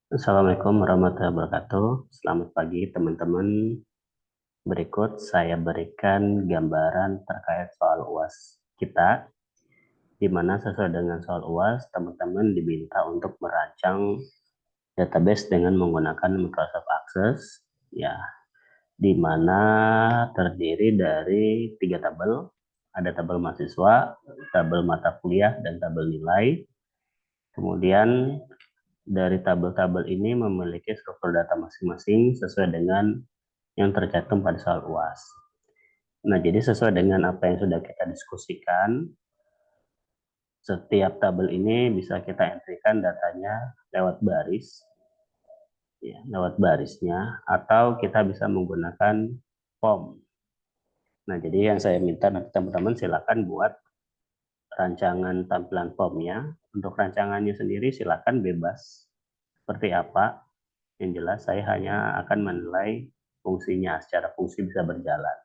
Assalamualaikum warahmatullahi wabarakatuh. Selamat pagi teman-teman. Berikut saya berikan gambaran terkait soal UAS kita, di mana sesuai dengan soal UAS, teman-teman diminta untuk merancang database dengan menggunakan Microsoft Access, ya, di mana terdiri dari 3 tabel. Ada tabel mahasiswa, tabel mata kuliah, dan tabel nilai. Kemudian dari tabel-tabel ini memiliki struktur data masing-masing sesuai dengan yang tercantum pada soal UAS. Nah, jadi sesuai dengan apa yang sudah kita diskusikan, setiap tabel ini bisa kita entrykan datanya lewat baris, ya, lewat barisnya, atau kita bisa menggunakan form. Nah, jadi yang saya minta nanti teman-teman silakan buat rancangan tampilan formnya. Untuk rancangannya sendiri silakan bebas seperti apa. Yang jelas saya hanya akan menilai fungsinya, secara fungsi bisa berjalan.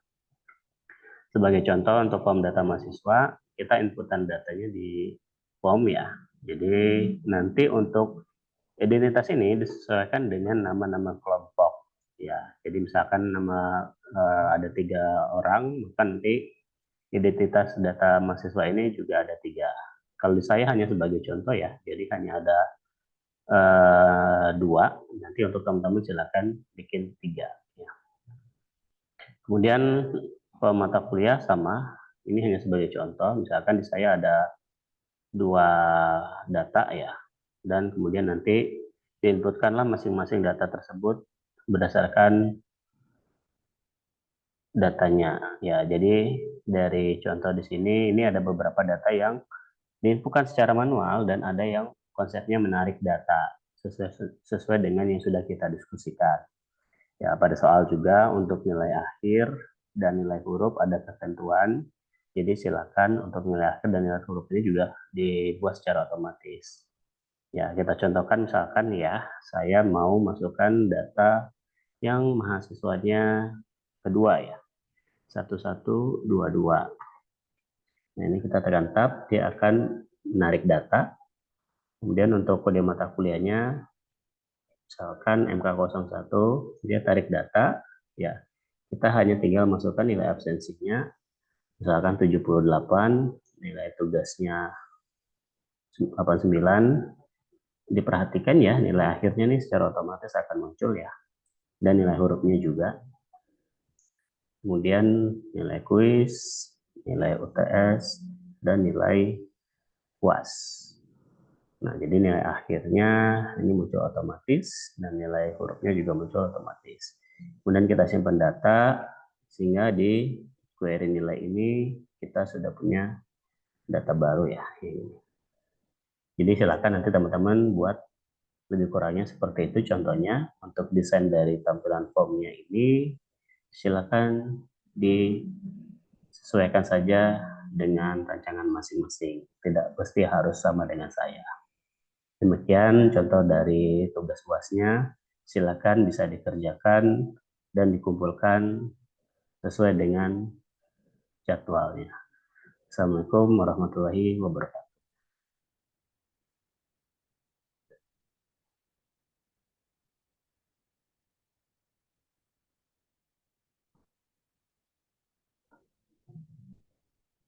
Sebagai contoh untuk form data mahasiswa, kita inputan datanya di form ya. Jadi nanti untuk identitas ini disesuaikan dengan nama-nama kelompok ya. Jadi misalkan nama ada 3 orang, maka nanti identitas data mahasiswa ini juga ada 3. Kalau di saya hanya sebagai contoh ya, jadi hanya ada 2. Nanti untuk teman-teman silakan bikin 3. Ya. Kemudian mata kuliah sama, ini hanya sebagai contoh, misalkan di saya ada 2 data ya, dan kemudian nanti diinputkanlah masing-masing data tersebut berdasarkan datanya ya. Jadi dari contoh di sini, ini ada beberapa data yang diinputkan secara manual dan ada yang konsepnya menarik data sesuai dengan yang sudah kita diskusikan. Ya, pada soal juga untuk nilai akhir dan nilai huruf ada ketentuan. Jadi silakan untuk nilai akhir dan nilai huruf ini juga dibuat secara otomatis. Ya, kita contohkan misalkan ya, saya mau masukkan data yang mahasiswanya kedua ya, 1122. Nah, ini kita tekan tab, dia akan menarik data. Kemudian untuk kode mata kuliahnya, misalkan MK01, dia tarik data, ya. Kita hanya tinggal masukkan nilai absensinya, misalkan 78, nilai tugasnya 89. Diperhatikan ya, nilai akhirnya nih secara otomatis akan muncul ya, dan nilai hurufnya juga. Kemudian nilai kuis, nilai UTS, dan nilai UAS. Nah, jadi nilai akhirnya ini muncul otomatis, dan nilai hurufnya juga muncul otomatis. Kemudian kita simpan data, sehingga di query nilai ini kita sudah punya data baru ya. Jadi silakan nanti teman-teman buat lebih kurangnya seperti itu contohnya. Untuk desain dari tampilan formnya ini silakan disesuaikan saja dengan rancangan masing-masing. Tidak pasti harus sama dengan saya. Demikian contoh dari tugas UASnya. Silakan bisa dikerjakan dan dikumpulkan sesuai dengan jadwalnya. Assalamualaikum warahmatullahi wabarakatuh.